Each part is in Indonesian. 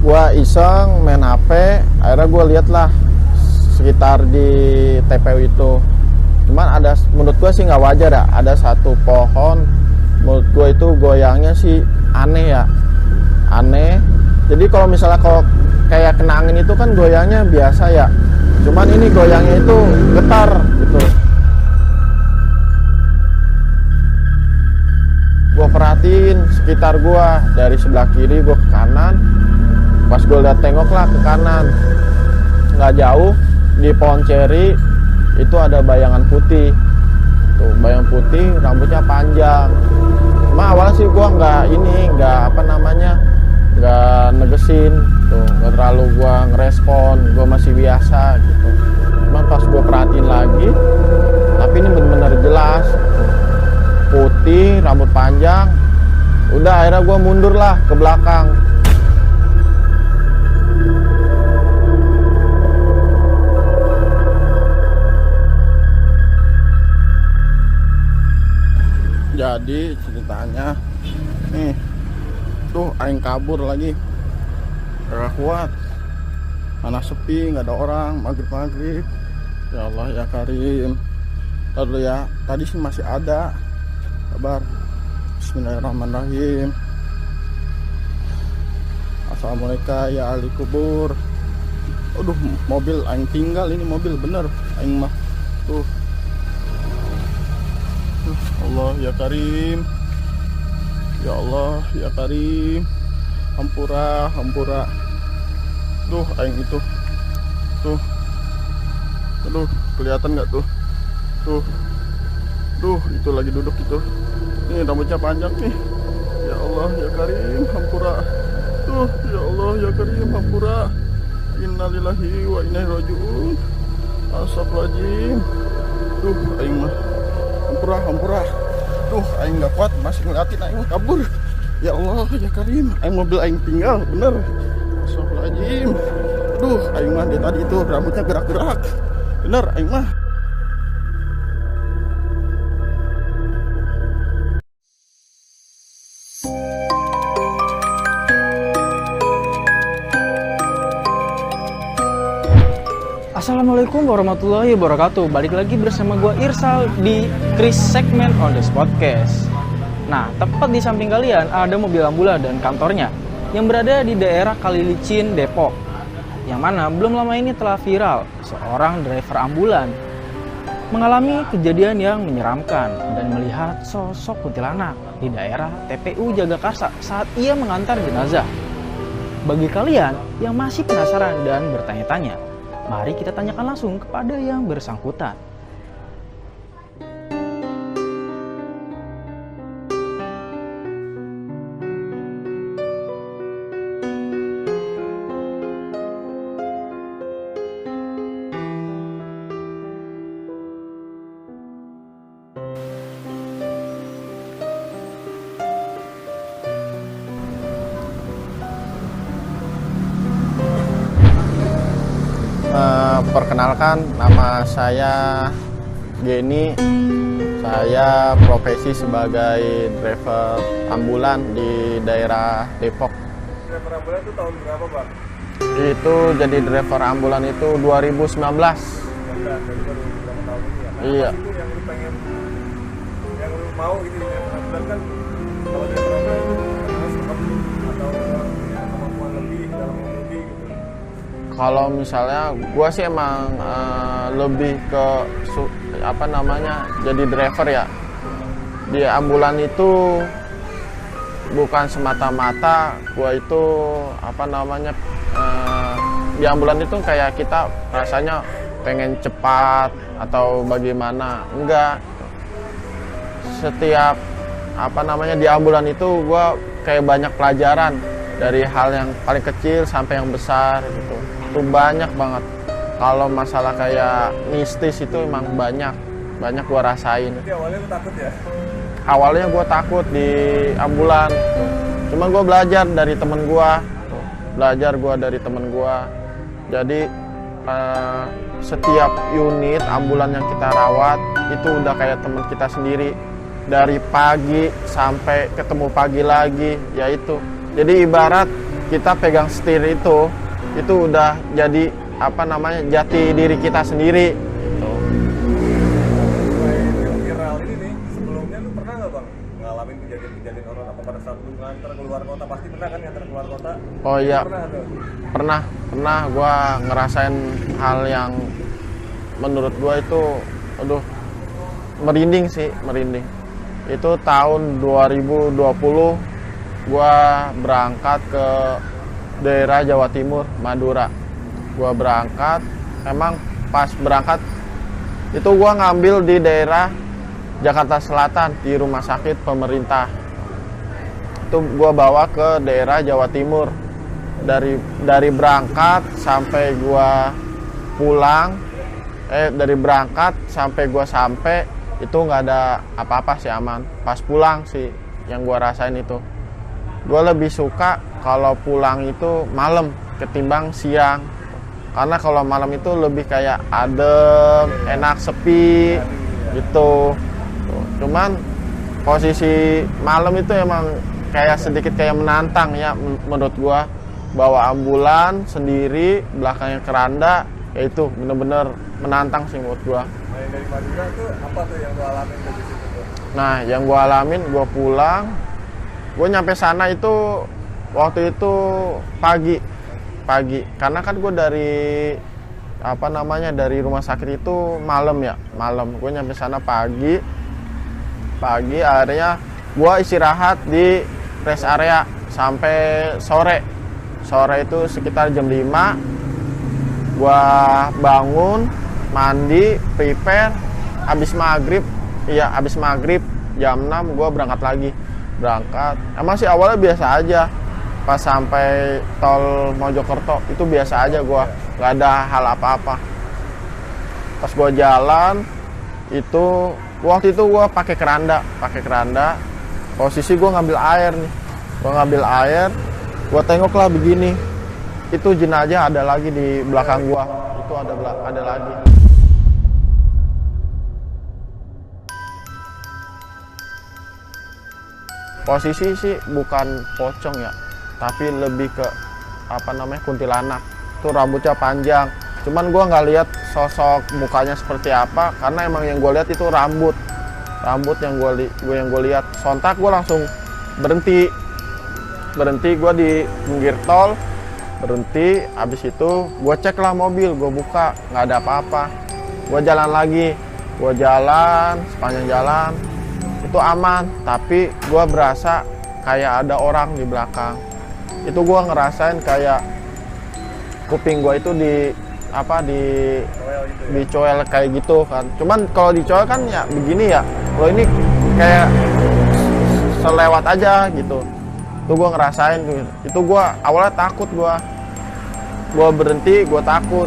Gua iseng main HP, akhirnya gue lihat lah sekitar di TPU itu. Cuman menurut gue sih nggak wajar ya, ada satu pohon menurut gue itu goyangnya sih aneh ya, aneh. Jadi kalau misalnya kayak kena angin itu kan goyangnya biasa ya, cuman ini goyangnya itu getar gitu. Gue perhatiin sekitar gue, dari sebelah kiri gue ke kanan. Pas gue liat tengok lah ke kanan, nggak jauh di pohon ceri itu ada bayangan putih. Tuh bayangan putih, rambutnya panjang. Cuma awalnya sih gue nggak negesin, tuh nggak terlalu gue ngerespon, gue masih biasa gitu. Cuma pas gue perhatiin lagi, tapi ini bener-bener jelas, putih, rambut panjang. Udah akhirnya gue mundur lah ke belakang. Jadi ceritanya nih, tuh aing kabur lagi, gak kuat, mana sepi, nggak ada orang, maghrib. Ya Allah ya Karim. Lalu ya, tadi sih masih ada. Sabar. Bismillahirrahmanirrahim. Assalamualaikum ya ahli kubur. Aduh, mobil aing tinggal, ini mobil bener aing mah. Tuh. Allah ya Karim. Ya Allah ya Karim. Hampura. Tuh aing itu. Tuh. Aduh, kelihatan nggak tuh? Tuh, itu lagi duduk itu. Nih rambutnya panjang nih. Ya Allah ya Karim, hampura. Tuh, ya Allah ya Karim, hampura. Innalillahi wa inna ilaihi raji'un. Astagfirullahaladzim. Tuh aing mah hampura. Tuh aing nggak kuat, masih ngeliatin aing kabur. Ya Allah ya Karim, aing mobil aing tinggal bener. Astagfirullahaladzim. Duh aing mah dari tadi itu rambutnya gerak-gerak bener aing mah. Assalamualaikum warahmatullahi wabarakatuh. Balik lagi bersama gue Irsal di Chris segmen On The Podcast. Nah, tepat di samping kalian ada mobil ambulan dan kantornya yang berada di daerah Kalilicin, Depok. Yang mana belum lama ini telah viral seorang driver ambulan mengalami kejadian yang menyeramkan dan melihat sosok kuntilanak di daerah TPU Jagakarsa saat ia mengantar jenazah. Bagi kalian yang masih penasaran dan bertanya-tanya, mari kita tanyakan langsung kepada yang bersangkutan. Perkenalkan, nama saya Geni. Saya profesi sebagai driver ambulan di daerah Depok. Driver ambulan itu tahun berapa, Bang? Itu jadi driver ambulan itu 2019. Dari baru beberapa tahun ini ya? Iya. Apa sih itu yang lu pengen, yang lu mau gitu di driver ambulan kan? Kalau driver ambulan itu harus seperti atau punya kemampuan lebih dalam mengemudi gitu. Kalau misalnya gue sih emang lebih ke jadi driver ya. Di ambulan itu bukan semata-mata gue itu di ambulan itu kayak kita rasanya pengen cepat atau bagaimana, enggak. Setiap di ambulan itu gue kayak banyak pelajaran dari hal yang paling kecil sampai yang besar gitu. Itu banyak banget. Kalau masalah kayak mistis itu emang banyak gua rasain. Jadi awalnya lu takut ya? Awalnya gua takut di ambulan. Cuma gua belajar dari temen gua. Jadi setiap unit ambulan yang kita rawat itu udah kayak teman kita sendiri. Dari pagi sampai ketemu pagi lagi, yaitu. Jadi ibarat kita pegang setir itu udah jadi apa namanya, jati diri kita sendiri. Tuh. Viral ini nih, sebelumnya lu pernah nggak bang ngalamin kejadian orang apa pada saat lu nganter keluar kota? Pasti pernah kan nganter keluar kota? Oh iya, Pernah gue ngerasain hal yang menurut gue itu aduh merinding sih, merinding. Itu tahun 2020 gue berangkat ke daerah Jawa Timur, Madura. Gue berangkat, emang pas berangkat itu gue ngambil di daerah Jakarta Selatan di rumah sakit pemerintah. Itu gue bawa ke daerah Jawa Timur. Dari berangkat sampai gue pulang, dari berangkat sampai gue sampai itu nggak ada apa-apa sih, aman. Pas pulang sih yang gue rasain itu, gue lebih suka kalau pulang itu malam ketimbang siang. Karena kalau malam itu lebih kayak adem, enak, sepi gitu. Cuman posisi malam itu emang kayak sedikit kayak menantang ya menurut gua. Bawa ambulan sendiri, belakangnya keranda, ya itu bener-bener menantang sih menurut gua. Nah, yang dari Madura tuh apa tuh yang lu alamin dari situ tuh? Nah, yang gua alamin, gua pulang, gua nyampe sana itu waktu itu pagi, karena kan gue dari apa namanya, dari rumah sakit itu malam. Gue nyampe sana pagi akhirnya gue istirahat di rest area sampai sore itu sekitar jam 5. Gue bangun, mandi, prepare, habis maghrib jam 6 gue berangkat. Emang sih awalnya biasa aja. Pas sampai tol Mojokerto itu biasa aja, gue nggak ada hal apa-apa. Pas gue jalan itu waktu itu gue pakai keranda, posisi gue ngambil air, gue tengok lah begini, itu jenazah ada lagi di belakang gue, itu ada lagi. Posisi sih bukan pocong ya, tapi lebih ke apa namanya, kuntilanak. Tuh rambutnya panjang, cuman gue nggak lihat sosok mukanya seperti apa, karena emang yang gue lihat itu rambut yang gue lihat. Sontak gue langsung berhenti gue di pinggir tol, berhenti. Habis itu gue cek lah mobil, gue buka, nggak ada apa-apa. Gue jalan lagi, sepanjang jalan itu aman, tapi gue berasa kayak ada orang di belakang. Itu gue ngerasain kayak kuping gue itu dicoel kayak gitu kan. Cuman kalau dicoel kan ya begini ya, kalau ini kayak selewat aja gitu. Itu gue ngerasain tuh. Itu gue awalnya takut, gue berhenti, gue takut.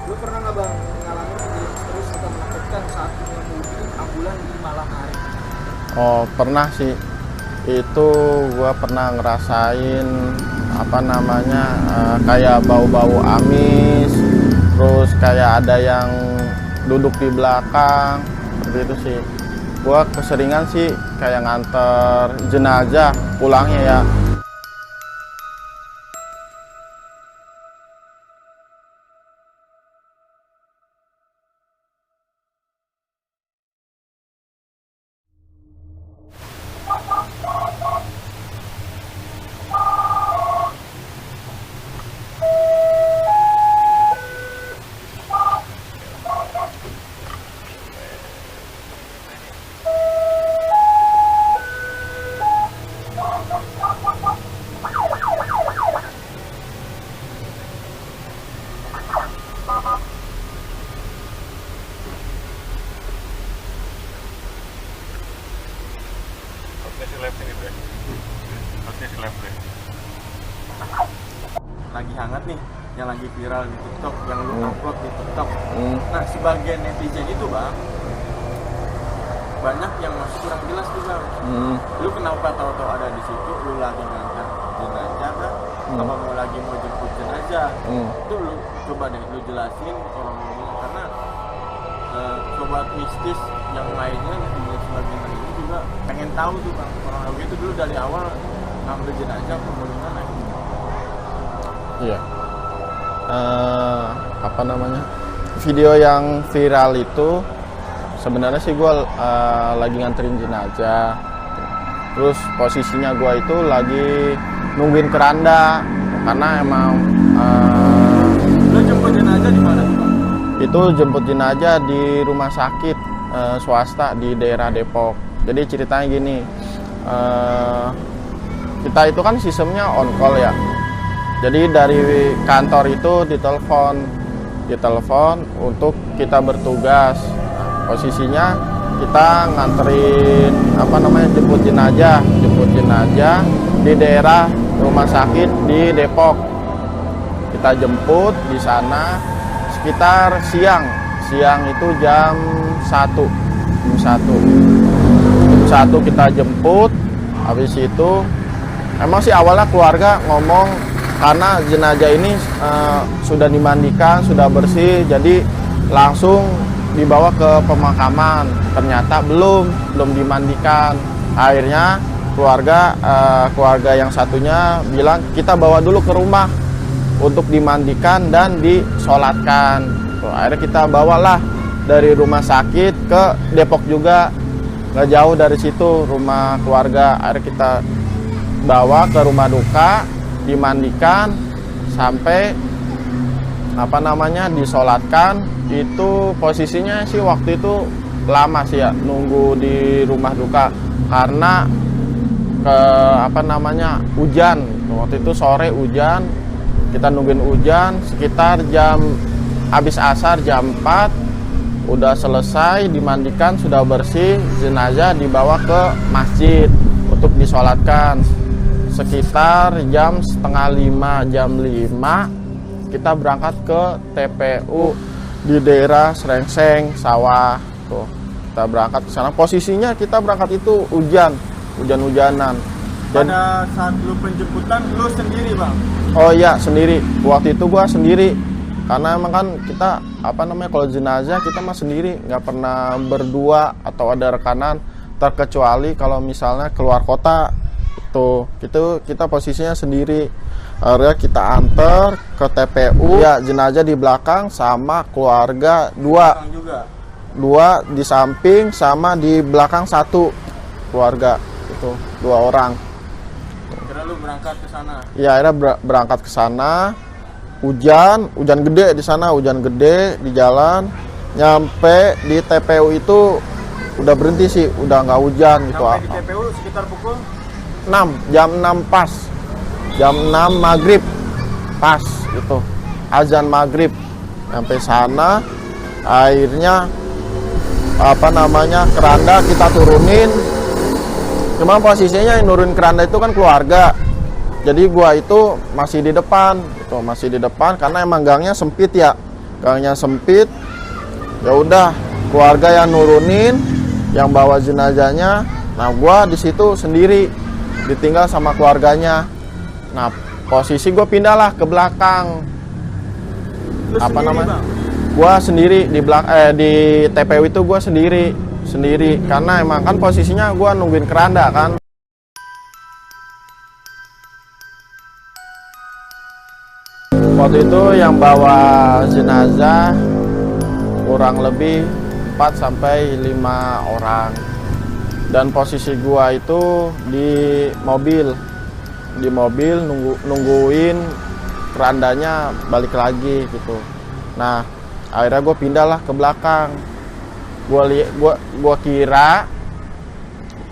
Lu pernah nggak bang ngalamin kejadian misterius atau menakutkan saat mengemudi ambulan di malam hari? Oh pernah sih, itu gue pernah ngerasain apa namanya, kayak bau-bau amis, terus kayak ada yang duduk di belakang, seperti itu sih. Gue keseringan sih kayak nganter jenazah pulangnya ya. Lagi hangat nih, yang lagi viral di TikTok, yang lu upload di TikTok. Nah, sebagian netizen itu bang, banyak yang masih kurang jelas tuh bang. Lu kenapa tahu-tahu ada di situ? Lu lagi ngangkat jenazah kan? Apa mau jemput jenazah? Itu lu coba deh lu jelasin orang-orang, karena sobat mistis yang lainnya netizen lagi ini juga pengen tahu tuh bang, kronologi itu dulu dari awal ngambil jenazah pembunuhan akhirnya. Iya. Apa namanya? Video yang viral itu sebenarnya sih gue lagi nganterin jenazah. Terus posisinya gue itu lagi nungguin keranda karena emang Lo jemput jenazah di mana tuh bang? itu jemput jenazah di rumah sakit swasta di daerah Depok. Jadi ceritanya gini, kita itu kan sistemnya on call ya. Jadi dari kantor itu ditelepon untuk kita bertugas. Posisinya kita nganterin jemput jenazah di daerah rumah sakit di Depok. Kita jemput di sana sekitar siang itu jam 1 kita jemput. Habis itu emang sih awalnya keluarga ngomong karena jenazah ini sudah dimandikan, sudah bersih, jadi langsung dibawa ke pemakaman. Ternyata belum dimandikan. Akhirnya keluarga yang satunya bilang kita bawa dulu ke rumah untuk dimandikan dan disolatkan. Akhirnya kita bawalah dari rumah sakit ke Depok juga, nggak jauh dari situ rumah keluarga. Akhirnya kita bawa ke rumah duka, dimandikan sampai disolatkan. Itu posisinya sih waktu itu lama sih ya nunggu di rumah duka karena hujan. Waktu itu sore hujan, kita nungguin hujan sekitar habis asar jam 4 udah selesai dimandikan, sudah bersih, jenazah dibawa ke masjid untuk disolatkan. Sekitar jam 4:30, jam 5 kita berangkat ke TPU di daerah Srengseng sawah tuh. Kita berangkat ke sana. Posisinya kita berangkat itu hujan-hujanan. Pada saat lu penjemputan lu sendiri bang? Oh iya sendiri. Waktu itu gua sendiri. Karena emang kan kita kalau jenazah kita mah sendiri, nggak pernah berdua atau ada rekanan, terkecuali kalau misalnya keluar kota. Itu kita posisinya sendiri. Akhirnya kita antar ke TPU. Ya, jenazah di belakang sama keluarga dua di samping sama di belakang satu keluarga, itu 2 orang. Kira lu berangkat ke sana? Ya, akhirnya berangkat ke sana. Hujan gede di sana, hujan gede di jalan. Nyampe di TPU itu udah berhenti sih, udah nggak hujan gitu. Sampai di TPU sekitar pukul 6, jam 6 pas. Jam 6 maghrib pas itu. Azan maghrib. Sampai sana akhirnya keranda kita turunin. Cuma posisinya yang nurunin keranda itu kan keluarga. Jadi gua itu masih di depan, karena emang gangnya sempit ya. Gangnya sempit. Ya udah, keluarga yang nurunin, yang bawa jenazahnya. Nah, gua di situ sendiri, ditinggal sama keluarganya. Nah, posisi gua pindahlah ke belakang. lu sendiri, bang? Gua sendiri di TPU itu gua sendiri karena emang kan posisinya gua nungguin keranda kan. Waktu itu yang bawa jenazah kurang lebih 4-5 orang. Dan posisi gua itu di mobil nungguin kerandanya balik lagi gitu. Nah, akhirnya gue pindahlah ke belakang. Gua kira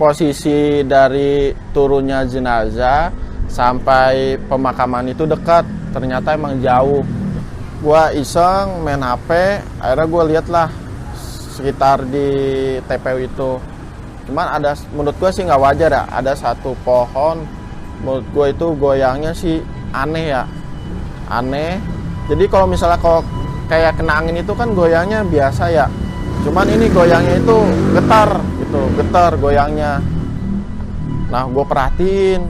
posisi dari turunnya jenazah sampai pemakaman itu dekat, ternyata emang jauh. Gua iseng main HP, akhirnya gue lihatlah sekitar di TPU itu. Cuman menurut gue sih nggak wajar ya, ada satu pohon, menurut gue itu goyangnya sih aneh ya, aneh. Jadi kalau misalnya kayak kena angin itu kan goyangnya biasa ya, cuman ini goyangnya itu getar goyangnya. Nah, gue perhatiin,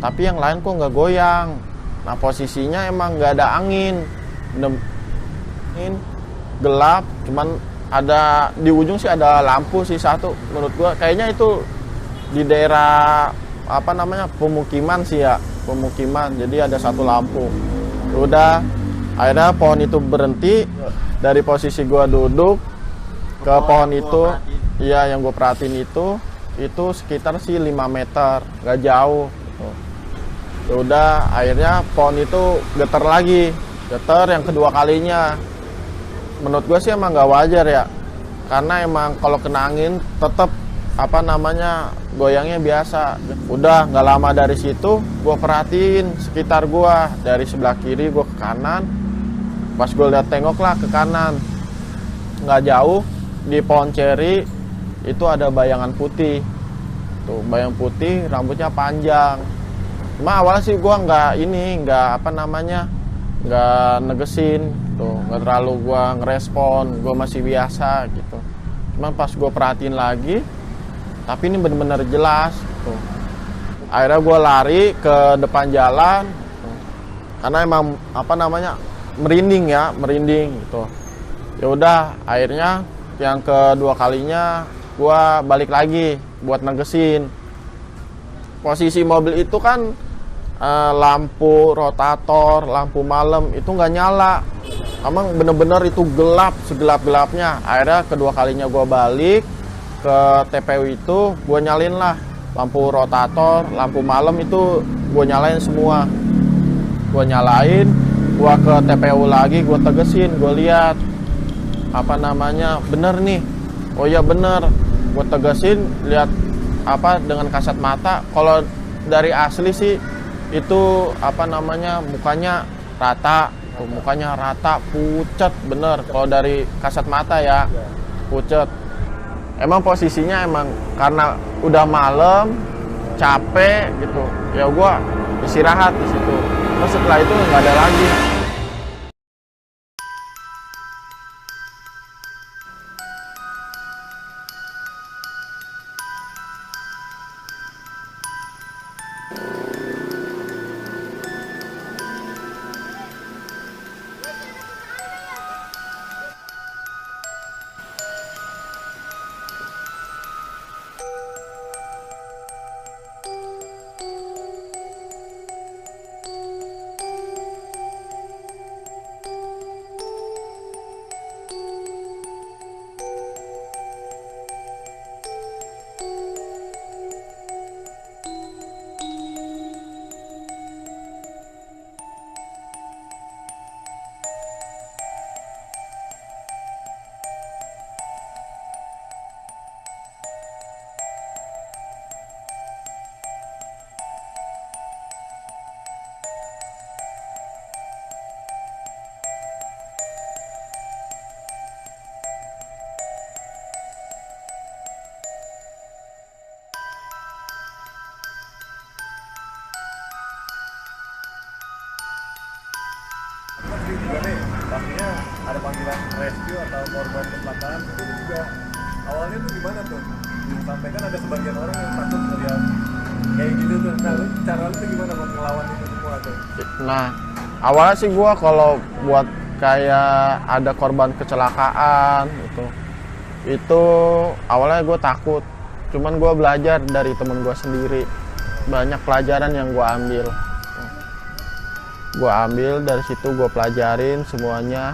tapi yang lain kok nggak goyang. Nah, posisinya emang nggak ada angin, gelap, cuman ada di ujung sih ada lampu sih satu. Menurut gua kayaknya itu di daerah apa namanya pemukiman sih ya, pemukiman. Jadi ada satu lampu. Udah akhirnya pohon itu berhenti. Dari posisi gua duduk ke pohon itu, iya yang gue perhatiin itu sekitar sih 5 meter, nggak jauh. Ya udah akhirnya pohon itu getar lagi, getar yang kedua kalinya. Menurut gue sih emang nggak wajar ya, karena emang kalau kena angin tetap apa namanya goyangnya biasa. Udah nggak lama dari situ gue perhatiin sekitar gue, dari sebelah kiri gue ke kanan. Pas gue lihat tengoklah ke kanan, nggak jauh di pohon ceri itu ada bayangan putih. Tuh bayang putih, rambutnya panjang. Cuma awalnya sih gue nggak apa namanya nggak negesin, tuh nggak terlalu gue ngerespon, gue masih biasa gitu. Cuma pas gue perhatiin lagi, tapi ini bener-bener jelas. Tuh. Akhirnya gue lari ke depan jalan, tuh. Karena emang apa namanya merinding gitu. Ya udah akhirnya yang kedua kalinya gue balik lagi buat negesin. Posisi mobil itu kan lampu rotator, lampu malam itu nggak nyala. Emang bener-bener itu gelap, segelap-gelapnya. Akhirnya kedua kalinya gue balik ke TPU itu, gue nyalin lah lampu rotator, lampu malam itu gue nyalain semua. Gue nyalain, gue ke TPU lagi, gue tegesin, gue lihat apa namanya bener nih. Oh iya bener, gue tegesin, lihat apa dengan kasat mata. Kalau dari asli sih itu apa namanya mukanya rata, mukanya rata, pucet bener. Kalau dari kasat mata ya pucet. Emang posisinya emang karena udah malam, capek gitu. Ya gue istirahat di situ. Terus setelah itu nggak ada lagi. Ini juga nih, pastinya ada panggilan rescue atau korban kecelakaan itu juga. Awalnya tuh gimana tuh? Disampaikan ada sebagian orang yang takut melihat kayak gitu tuh. Nah, cara lu tuh gimana buat ngelawan itu semua tuh? Nah, awalnya sih gua kalau buat kayak ada korban kecelakaan itu awalnya gue takut. Cuman gue belajar dari temen gue sendiri. Banyak pelajaran yang gue ambil. Dari situ gue pelajarin semuanya.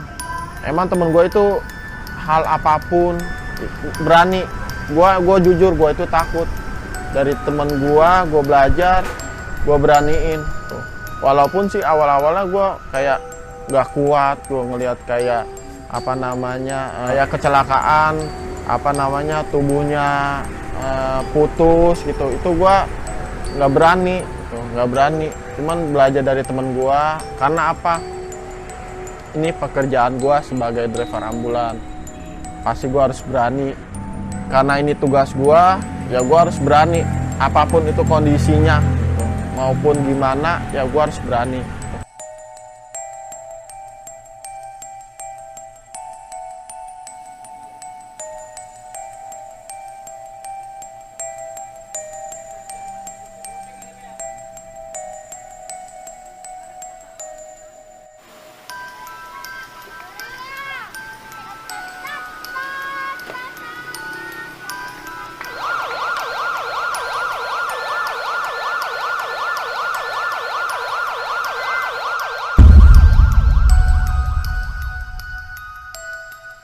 Emang temen gue itu hal apapun berani. Gue jujur, gue itu takut. Dari temen gue belajar, gue beraniin. Tuh. Walaupun sih awal-awalnya gue kayak gak kuat, gue ngelihat kayak apa namanya kayak kecelakaan, apa namanya tubuhnya putus gitu. Itu gue nggak berani. Cuman belajar dari temen gua. Karena apa, ini pekerjaan gua sebagai driver ambulan, pasti gua harus berani. Karena ini tugas gua, ya gua harus berani apapun itu kondisinya, maupun gimana ya gua harus berani.